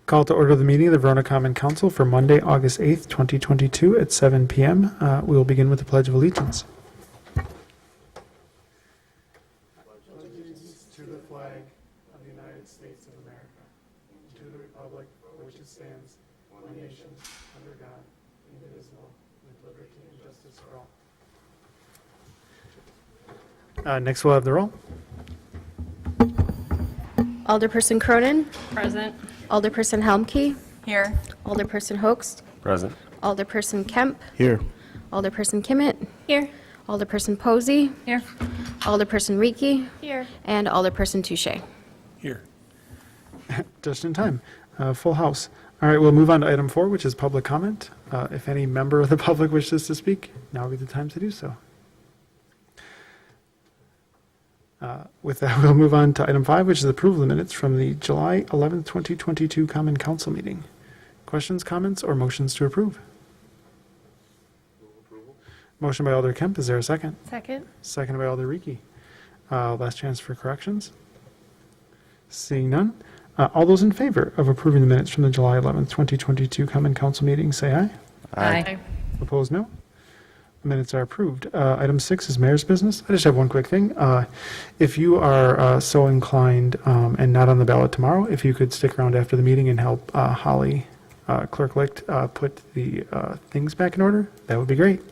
Call to order the meeting of the Verona Common Council for Monday, August 8th, 2022 at 7 p.m. We will begin with the Pledge of Allegiance. Allegiance to the flag of the United States of America, to the republic for which it stands, one nation, under God, indivisible, with liberty and justice for all. Next, we'll have the roll. Alderperson Cronin, Present. Alderperson Helmke, Here. Alderperson Hoaxed, Present. Alderperson Kemp, Here. Alderperson Kimmett, Here. Alderperson Posey, Here. Alderperson Reekie, Here. and Alderperson Touche. Here. Just in time. Full house. All right, we'll move on to item 4, which is public comment. If any member of the public wishes to speak, now would be the time to do so. With that, we'll move on to item 5, which is approval of the minutes from the July 11th, 2022 Common Council meeting. Questions, comments, or motions to approve? Motion by Alder Kemp. Is there a second? Second. Seconded by Alder Reekie. Last chance for corrections. Seeing none. All those in favor of approving the minutes from the July 11th, 2022 Common Council meeting, say aye. Aye. Opposed, no. Minutes are approved. Item 6 is mayor's business. I just have one quick thing. If you are so inclined and not on the ballot tomorrow, if you could stick around after the meeting and help Holly, Clerk Licht, put the things back in order, that would be great.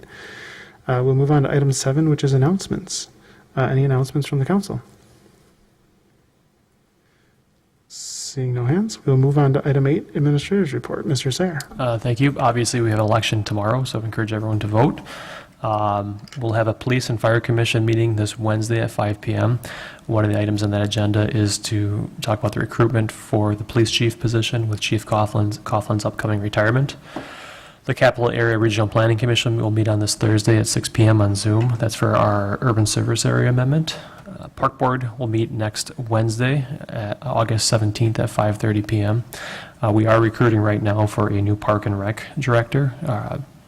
We'll move on to item 7, which is announcements. Any announcements from the council? Seeing no hands, we'll move on to item 8, administrator's report. Mr. Sayer. Thank you. Obviously, we have an election tomorrow, so I encourage everyone to vote. We'll have a police and fire commission meeting this Wednesday at 5 p.m. One of the items on that agenda is to talk about the recruitment for the police chief position with Chief Coughlin's upcoming retirement. The Capital Area Regional Planning Commission will meet on this Thursday at 6 p.m. on Zoom. That's for our urban service area amendment. Park Board will meet next Wednesday, August 17th at 5:30 p.m. We are recruiting right now for a new Park and Rec director.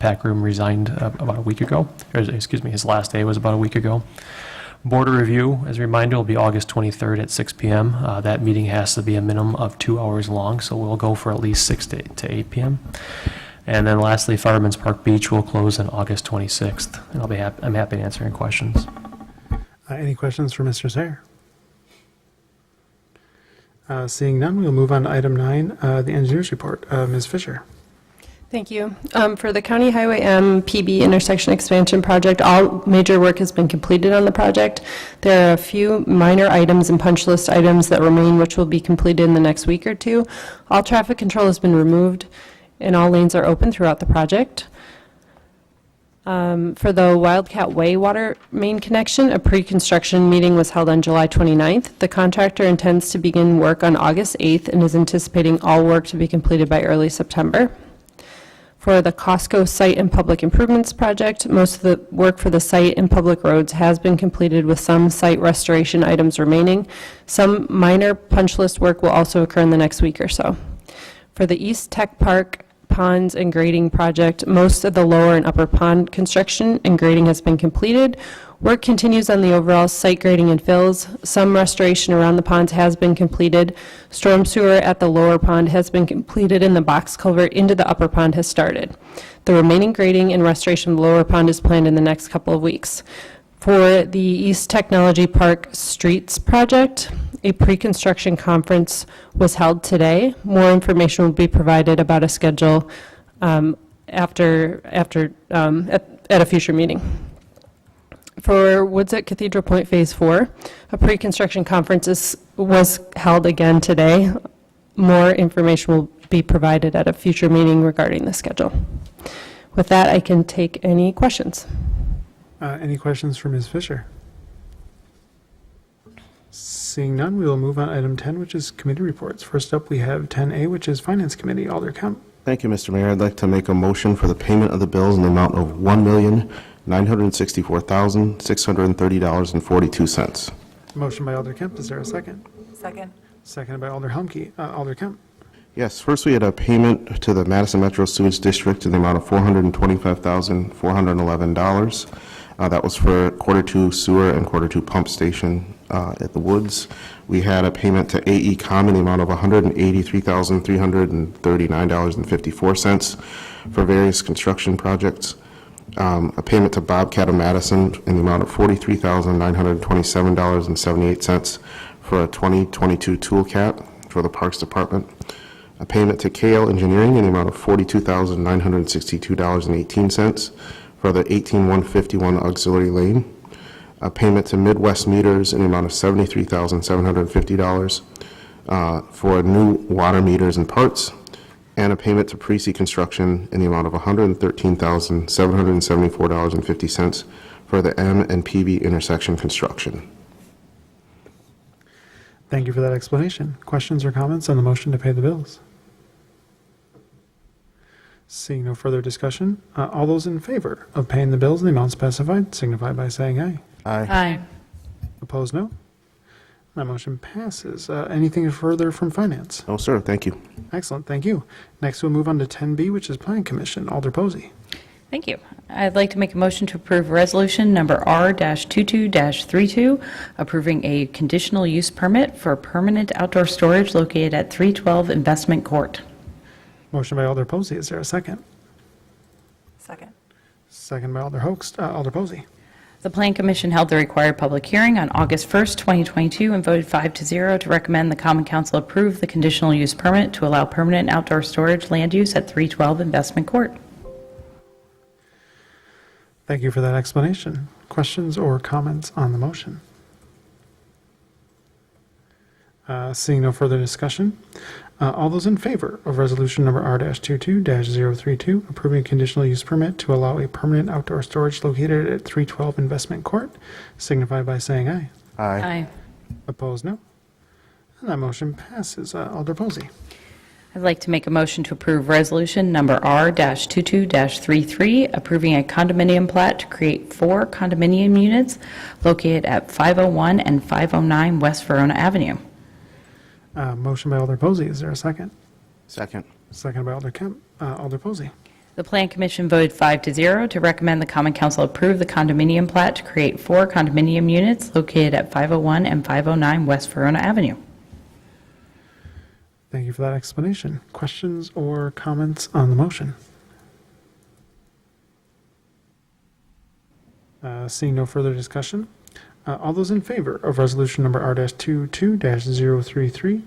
Pat Groom resigned about a week ago. His last day was about a week ago. Board review, as a reminder, will be August 23rd at 6 p.m. That meeting has to be a minimum of 2 hours long, so we'll go for at least 6 to 8 p.m. And then lastly, Fireman's Park Beach will close on August 26th, and I'm happy to answer any questions. Any questions for Mr. Sayer? Seeing none, we'll move on to item 9, the engineer's report. Ms. Fisher. Thank you. For the County Highway M PB intersection expansion project, all major work has been completed on the project. There are a few minor items and punch list items that remain, which will be completed in the next week or two. All traffic control has been removed, and all lanes are open throughout the project. For the Wildcat Way water main connection, a pre-construction meeting was held on July 29th. The contractor intends to begin work on August 8th and is anticipating all work to be completed by early September. For the Costco site and public improvements project, most of the work for the site and public roads has been completed with some site restoration items remaining. Some minor punch list work will also occur in the next week or so. For the East Tech Park ponds and grading project, most of the lower and upper pond construction and grading has been completed. Work continues on the overall site grading and fills. Some restoration around the ponds has been completed. Storm sewer at the lower pond has been completed, and the box culvert into the upper pond has started. The remaining grading and restoration of the lower pond is planned in the next couple of weeks. For the East Technology Park Streets project, a pre-construction conference was held today. More information will be provided about a schedule at a future meeting. For Woods at Cathedral Point Phase 4, a pre-construction conference was held again today. More information will be provided at a future meeting regarding the schedule. With that, I can take any questions. Any questions for Ms. Fisher? Seeing none, we will move on to item 10, which is committee reports. First up, we have 10A, which is Finance Committee. Alder Kemp. Thank you, Mr. Mayor. I'd like to make a motion for the payment of the bills in the amount of $1,964,630.42. Motion by Alder Kemp. Is there a second? Second. Seconded by Alder Humke. Alder Kemp. Yes, first we had a payment to the Madison Metro Sewage District in the amount of $425,411. That was for quarter two sewer and quarter two pump station at the Woods. We had a payment to AECom in the amount of $183,339.54 for various construction projects. A payment to Bobcat of Madison in the amount of $43,927.78 for a 2022 tool cap for the Parks Department. A payment to KL Engineering in the amount of $42,962.18 for the 18151 Auxiliary Lane. A payment to Midwest Meters in the amount of $73,750 for new water meters and parts. And a payment to Precy Construction in the amount of $113,774.50 for the M and PB intersection construction. Thank you for that explanation. Questions or comments on the motion to pay the bills? Seeing no further discussion, all those in favor of paying the bills in the amount specified signify by saying aye. Aye. Opposed, no. That motion passes. Anything further from finance? No, sir, thank you. Excellent, thank you. Next, we'll move on to 10B, which is Plan Commission. Alder Posey. Thank you. I'd like to make a motion to approve resolution number R-22-32, approving a conditional use permit for permanent outdoor storage located at 312 Investment Court. Motion by Alder Posey. Is there a second? Second. Second by Alder Host. Alder Posey. The Plan Commission held the required public hearing on August 1st, 2022, and voted 5-0 to recommend the Common Council approve the conditional use permit to allow permanent outdoor storage land use at 312 Investment Court. Thank you for that explanation. Questions or comments on the motion? Seeing no further discussion, all those in favor of resolution number R-22-032, approving a conditional use permit to allow a permanent outdoor storage located at 312 Investment Court, signify by saying aye. Aye. Opposed, no. And that motion passes. Alder Posey. I'd like to make a motion to approve resolution number R-22-33, approving a condominium plat to create 4 condominium units located at 501 and 509 West Verona Avenue. Motion by Alder Posey. Is there a second? Second. Second by Alder Kemp. Alder Posey. The Plan Commission voted 5-0 to recommend the Common Council approve the condominium plat to create 4 condominium units located at 501 and 509 West Verona Avenue. Thank you for that explanation. Questions or comments on the motion? Seeing no further discussion, all those in favor of resolution number R-22-033,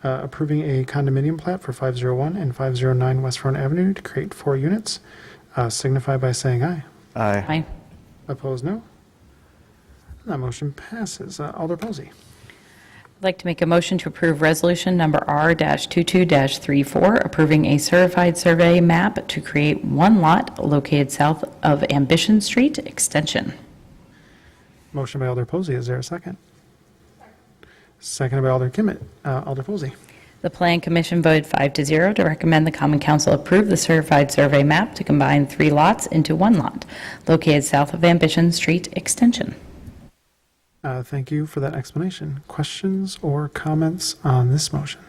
approving a condominium plat for 501 and 509 West Verona Avenue to create 4 units, signify by saying aye. Aye. Opposed, no. And that motion passes. Alder Posey. I'd like to make a motion to approve resolution number R-22-34, approving a certified survey map to create 1 lot located south of Ambition Street Extension. Motion by Alder Posey. Is there a second? Second by Alder Kimmett. Alder Posey. The Plan Commission voted 5-0 to recommend the Common Council approve the certified survey map to combine 3 lots into 1 lot located south of Ambition Street Extension. Thank you for that explanation. Questions or comments on this motion?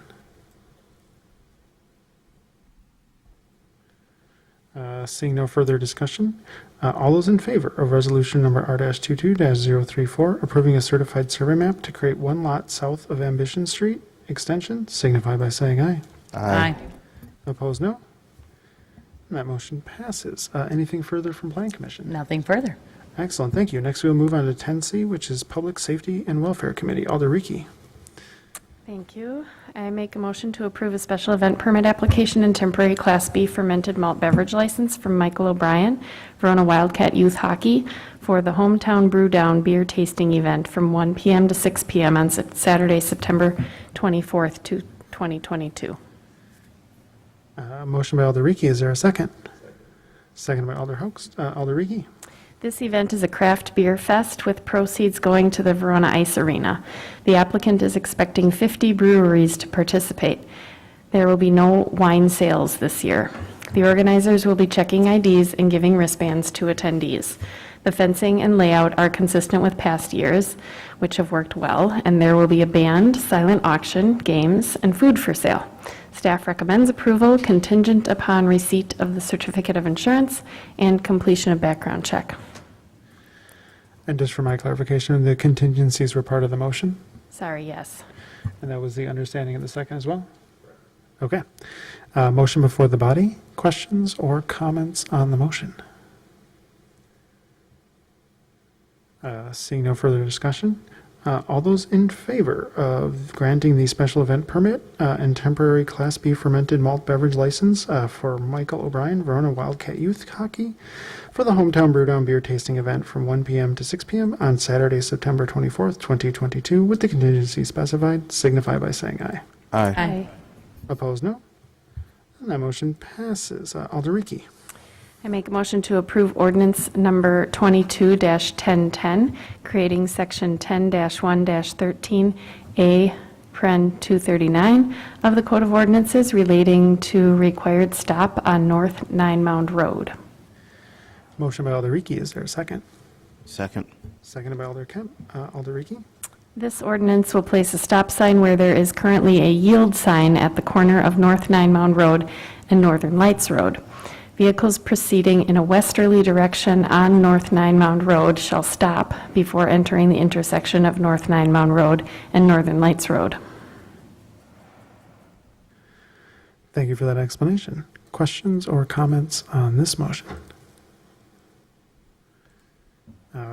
Seeing no further discussion, all those in favor of resolution number R-22-034, approving a certified survey map to create 1 lot south of Ambition Street Extension, signify by saying aye. Aye. Opposed, no. And that motion passes. Anything further from Plan Commission? Nothing further. Excellent, thank you. Next, we'll move on to 10C, which is Public Safety and Welfare Committee. Alder Ricky. Thank you. I make a motion to approve a special event permit application and temporary Class B fermented malt beverage license from Michael O'Brien, Verona Wildcat Youth Hockey, for the Hometown Brew Down beer tasting event from 1 p.m. to 6 p.m. on Saturday, September 24th, 2022. Motion by Alder Ricky. Is there a second? Second by Alder Host. Alder Ricky. This event is a craft beer fest with proceeds going to the Verona Ice Arena. The applicant is expecting 50 breweries to participate. There will be no wine sales this year. The organizers will be checking IDs and giving wristbands to attendees. The fencing and layout are consistent with past years, which have worked well, and there will be a band, silent auction, games, and food for sale. Staff recommends approval contingent upon receipt of the certificate of insurance and completion of background check. And just for my clarification, the contingencies were part of the motion, Sorry, yes. and that was the understanding of the second as well? Okay. Motion before the body. Questions or comments on the motion? Seeing no further discussion, all those in favor of granting the special event permit and temporary Class B fermented malt beverage license for Michael O'Brien, Verona Wildcat Youth Hockey for the Hometown Brewdown Beer Tasting Event from 1 p.m. to 6 p.m. on Saturday, September 24th, 2022, with the contingency specified, signify by saying aye. Aye. Aye. Opposed, no. And that motion passes. Alderiki. I make a motion to approve ordinance number 22-1010, creating section 10-1-13A, Pren 239 of the Code of Ordinances relating to required stop on North Nine Mound Road. Motion by Alderiki. Is there a second? Second. Seconded by Alder Kemp. Alderiki. This ordinance will place a stop sign where there is currently a yield sign at the corner of North Nine Mound Road and Northern Lights Road. Vehicles proceeding in a westerly direction on North Nine Mound Road shall stop before entering the intersection of North Nine Mound Road and Northern Lights Road. Thank you for that explanation. Questions or comments on this motion?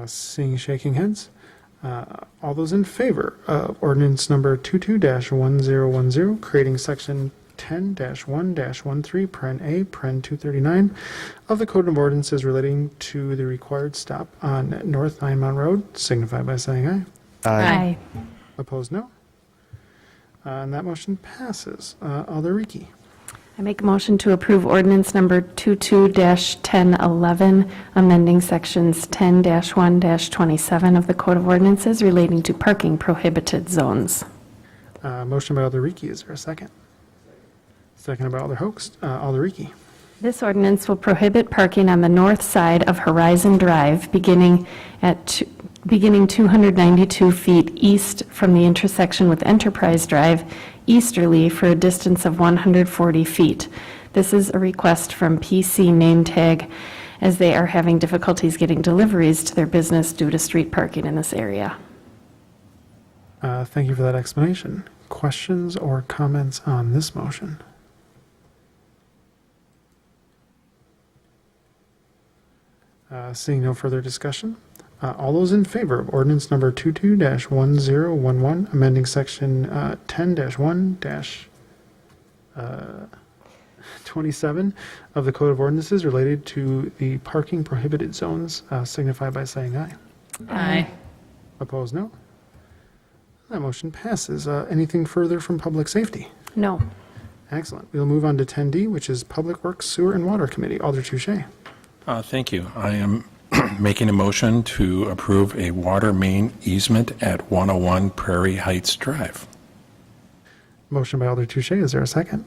Seeing shaking heads, all those in favor of ordinance number 22-1010, creating section 10-1-13, Pren A, Pren 239 of the Code of Ordinances relating to the required stop on North Nine Mound Road, signify by saying aye. Aye. Opposed, no. And that motion passes. Alderiki. I make a motion to approve ordinance number 22-1011, amending sections 10-1-27 of the Code of Ordinances relating to parking prohibited zones. Motion by Alderiki. Is there a second? Seconded by Alder Hoax. Alderiki. This ordinance will prohibit parking on the north side of Horizon Drive beginning 292 feet east from the intersection with Enterprise Drive easterly for a distance of 140 feet. This is a request from PC Name Tag as they are having difficulties getting deliveries to their business due to street parking in this area. Thank you for that explanation. Questions or comments on this motion? Seeing no further discussion, all those in favor of ordinance number 22-1011, amending section 10-1-27 of the Code of Ordinances related to the parking prohibited zones, signify by saying aye. Aye. Opposed, no. That motion passes. Anything further from Public Safety? No. Excellent. We'll move on to 10D, which is Public Works, Sewer, and Water Committee. Alder Touche. Thank you. I am making a motion to approve a water main easement at 101 Prairie Heights Drive. Motion by Alder Touche. Is there a second?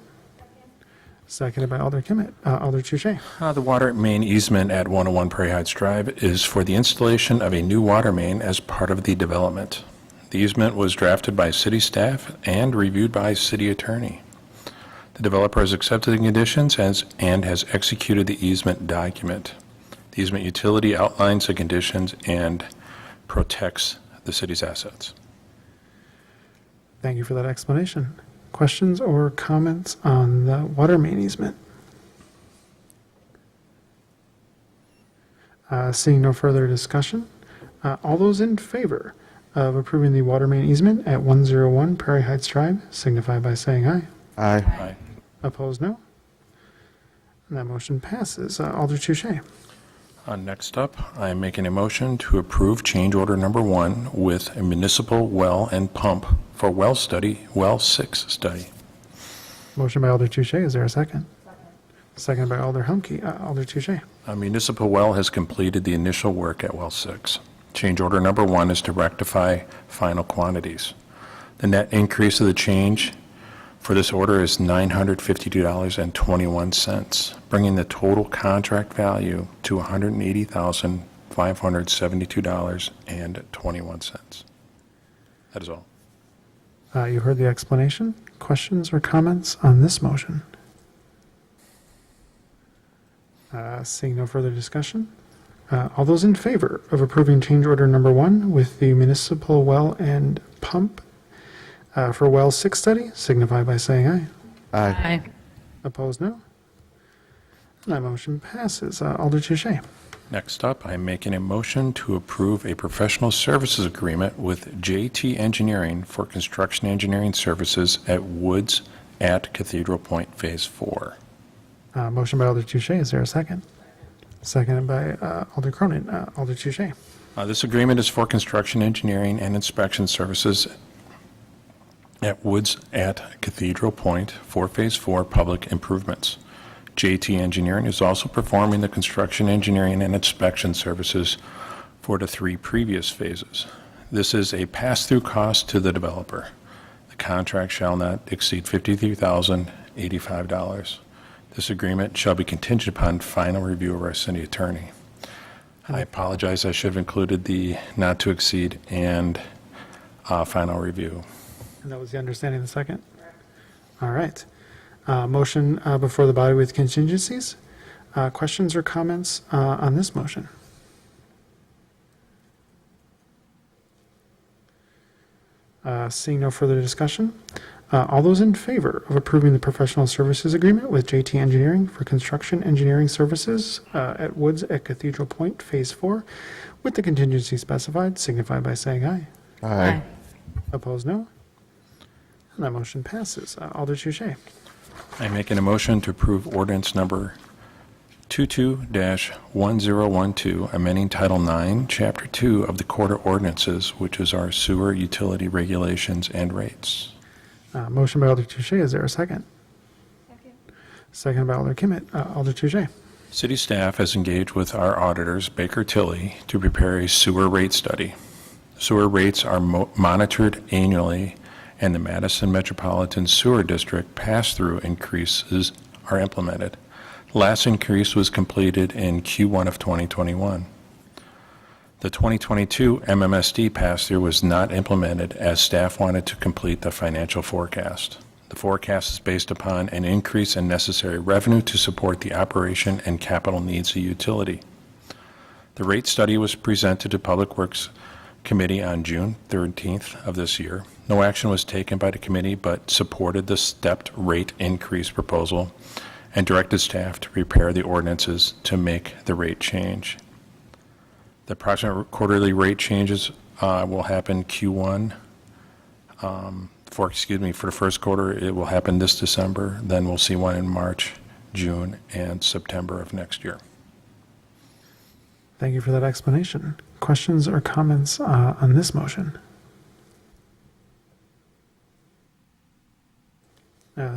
Seconded by Alder Kimmett. Alder Touche. The water main easement at 101 Prairie Heights Drive is for the installation of a new water main as part of the development. The easement was drafted by city staff and reviewed by city attorney. The developer has accepted the conditions and has executed the easement document. The easement utility outlines the conditions and protects the city's assets. Thank you for that explanation. Questions or comments on the water main easement? Seeing no further discussion, all those in favor of approving the water main easement at 101 Prairie Heights Drive signify by saying aye. Aye. Aye. Opposed, no. And that motion passes. Alder Touche. Next up, I am making a motion to approve change order number 1 with a municipal well and pump for well 6 study. Motion by Alder Touche. Is there a second? Second by Alder Humke. Alder Touche. A municipal well has completed the initial work at well 6. Change order number 1 is to rectify final quantities. The net increase of the change for this order is $952.21, bringing the total contract value to $180,572.21. That is all. You heard the explanation. Questions or comments on this motion? Seeing no further discussion, All those in favor of approving change order number 1 with the municipal well and pump for well 6 study signify by saying aye. Aye. Opposed, no. That motion passes. Alder Touche. Next up, I'm making a motion to approve a professional services agreement with JT Engineering for construction engineering services at Woods at Cathedral Point Phase 4. Motion by Alder Touche. Is there a second? Seconded by Alder Cronin. Alder Touche. This agreement is for construction engineering and inspection services at Woods at Cathedral Point for Phase 4 public improvements. JT Engineering is also performing the construction engineering and inspection services for the 3 previous phases. This is a pass-through cost to the developer. The contract shall not exceed $53,085. This agreement shall be contingent upon final review of our city attorney. I apologize, I should have included the not to exceed and final review. And that was the understanding of the second? All right. Motion before the body with contingencies. Questions or comments on this motion? Seeing no further discussion, all those in favor of approving the professional services agreement with JT Engineering for construction engineering services at Woods at Cathedral Point Phase 4 with the contingency specified signify by saying aye. Aye. Opposed, no. And that motion passes. Alder Touche. I'm making a motion to approve ordinance number 22-1012, amending Title 9, Chapter 2 of the Code of Ordinances, which is our sewer utility regulations and rates. Motion by Alder Touche. Is there a second? Second by Alder Kimmett. Alder Touche. City staff has engaged with our auditors, Baker Tilly, to prepare a sewer rate study. Sewer rates are monitored annually, and the Madison Metropolitan Sewer District pass-through increases are implemented. The last increase was completed in Q1 of 2021. The 2022 MMSD pass-through was not implemented as staff wanted to complete the financial forecast. The forecast is based upon an increase in necessary revenue to support the operation and capital needs of the utility. The rate study was presented to Public Works Committee on June 13th of this year. No action was taken by the committee, but supported the stepped rate increase proposal and directed staff to prepare the ordinances to make the rate change. The approximate quarterly rate changes will happen Q1. For the first quarter, it will happen this December. Then we'll see one in March, June, and September of next year. Thank you for that explanation. Questions or comments on this motion?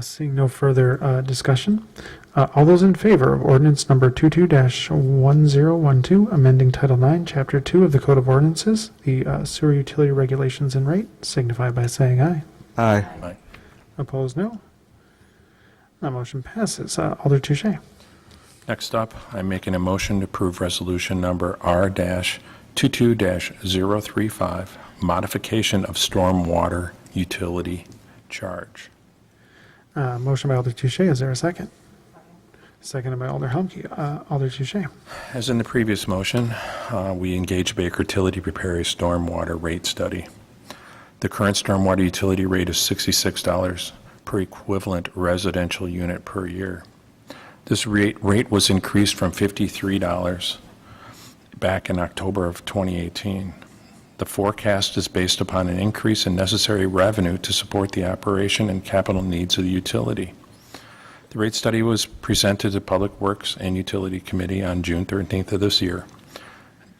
Seeing no further discussion, all those in favor of ordinance number 22-1012, amending Title 9, Chapter 2 of the Code of Ordinances, the sewer utility regulations and rate, signify by saying aye. Aye. Aye. Opposed, no. That motion passes. Alder Touche. Next up, I'm making a motion to approve resolution number R-22-035, modification of stormwater utility charge. Motion by Alder Touche. Is there a second? Seconded by Alder Humke. Alder Touche. As in the previous motion, we engaged Baker Tilly to prepare a stormwater rate study. The current stormwater utility rate is $66 per equivalent residential unit per year. This rate was increased from $53 back in October of 2018. The forecast is based upon an increase in necessary revenue to support the operation and capital needs of the utility. The rate study was presented to Public Works and Utility Committee on June 13th of this year.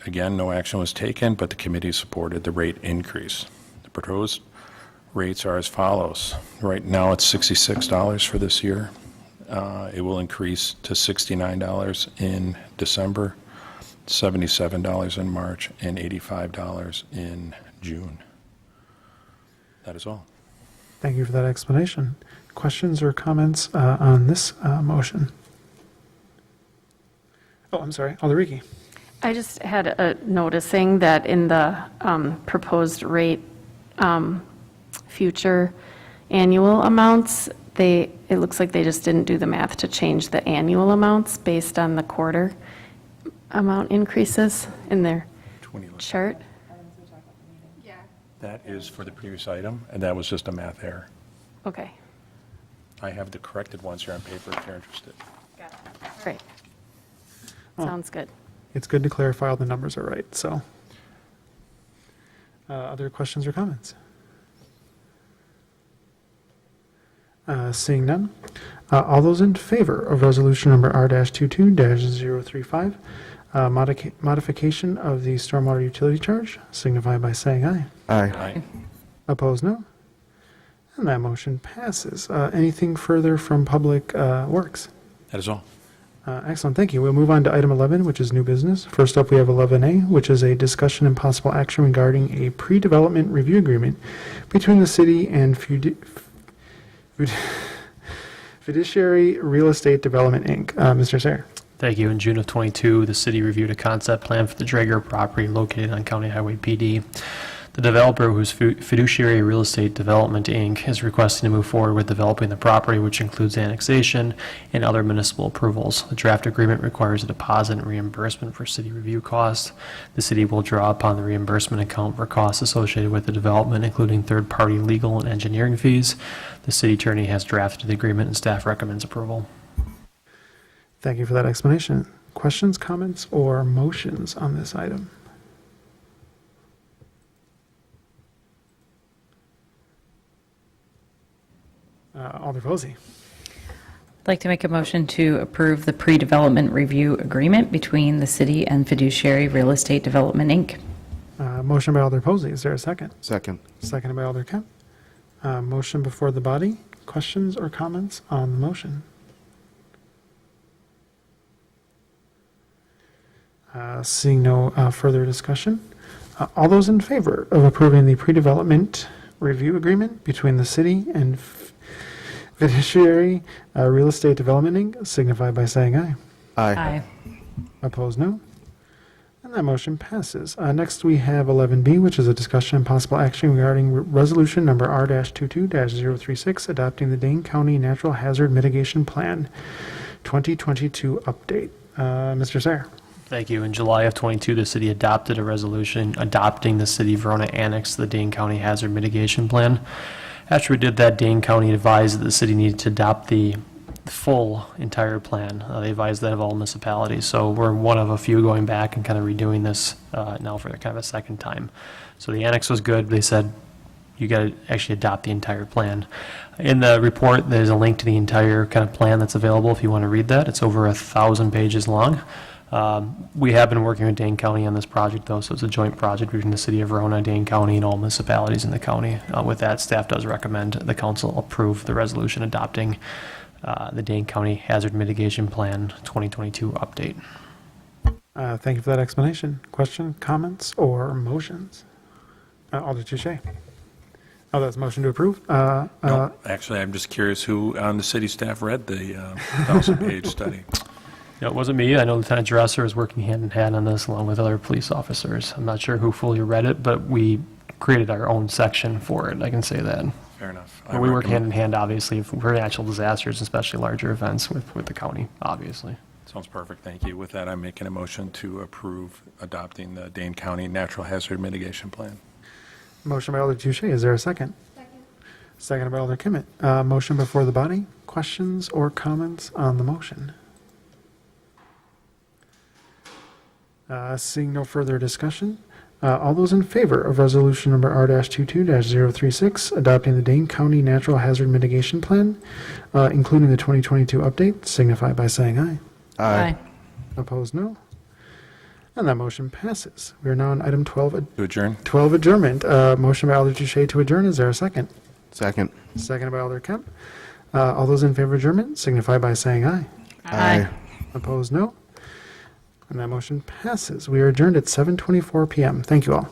Again, no action was taken, but the committee supported the rate increase. The proposed rates are as follows. Right now, it's $66 for this year. It will increase to $69 in December, $77 in March, and $85 in June. That is all. Thank you for that explanation. Questions or comments on this motion? Oh, I'm sorry. Alder Ricky. I just had a noticing that in the proposed rate future annual amounts, it looks like they just didn't do the math to change the annual amounts based on the quarter. amount increases in their 20. chart? That is for the previous item, and that was just a math error. Okay, I have the corrected ones here on paper if you're interested. great. Sounds good. It's good to clarify all the numbers are right, so. Other questions or comments? Seeing none. All those in favor of resolution number R-22-035, modification of the stormwater utility charge, signify by saying aye. Aye. Aye. Opposed, no. And that motion passes. Anything further from Public Works? That is all. Excellent, thank you. We'll move on to item 11, which is new business. First up, we have 11A, which is a discussion and possible action regarding a pre-development review agreement between the city and Fiduciary Real Estate Development, Inc. Mr. Sayre. Thank you. In June of '22, the city reviewed a concept plan for the Drager property located on County Highway PD. The developer, who's Fiduciary Real Estate Development, Inc., is requesting to move forward with developing the property, which includes annexation and other municipal approvals. The draft agreement requires a deposit and reimbursement for city review costs. The city will draw upon the reimbursement account for costs associated with the development, including third-party legal and engineering fees. The city attorney has drafted the agreement, and staff recommends approval. Thank you for that explanation. Questions, comments, or motions on this item? Alder Posey. I'd like to make a motion to approve the pre-development review agreement between the city and Fiduciary Real Estate Development, Inc. Motion by Alder Posey. Is there a second? Second. Seconded by Alder Kemp. Motion before the body. Questions or comments on the motion? Seeing no further discussion, all those in favor of approving the pre-development review agreement between the city and Fiduciary Real Estate Development, Inc., signify by saying aye. Aye. Opposed, no. And that motion passes. Next, we have 11B, which is a discussion and possible action regarding resolution number R-22-036, adopting the Dane County Natural Hazard Mitigation Plan 2022 update. Mr. Sayre. Thank you. In July of '22, the city adopted a resolution adopting the City of Verona Annex to the Dane County Hazard Mitigation Plan. After we did that, Dane County advised that the city needed to adopt the entire plan. They advised that of all municipalities. So we're one of a few going back and kind of redoing this now for kind of a second time. So the annex was good. They said, you got to actually adopt the entire plan. In the report, there's a link to the entire kind of plan that's available if you want to read that. It's over 1,000 pages long. We have been working with Dane County on this project, though, so it's a joint project between the City of Verona, Dane County, and all municipalities in the county. With that, staff does recommend the council approve the resolution adopting the Dane County Hazard Mitigation Plan 2022 update. Thank you for that explanation. Question, comments, or motions? Alder Touche. Oh, that's motion to approve? No, actually, I'm just curious who on the city staff read the 1,000-page study. No, it wasn't me. I know Lieutenant Dresser is working hand in hand on this along with other police officers. I'm not sure who fully read it, but we created our own section for it. I can say that. Fair enough. But we work hand in hand, obviously, for natural disasters, especially larger events with the county, obviously. Sounds perfect, thank you. With that, I'm making a motion to approve adopting the Dane County Natural Hazard Mitigation Plan. Motion by Alder Touche. Is there a second? Second. Seconded by Alder Kimmett. Motion before the body. Questions or comments on the motion? Seeing no further discussion, all those in favor of resolution number R-22-036, adopting the Dane County Natural Hazard Mitigation Plan, including the 2022 update, signify by saying aye. Aye. Opposed, no. And that motion passes. We are now on item 12, To adjourn? 12 adjournment. Motion by Alder Touche to adjourn. Is there a second? Second. Seconded by Alder Kemp. All those in favor of adjournment, signify by saying aye. Aye. Opposed, no. And that motion passes. We are adjourned at 7:24 PM. Thank you all.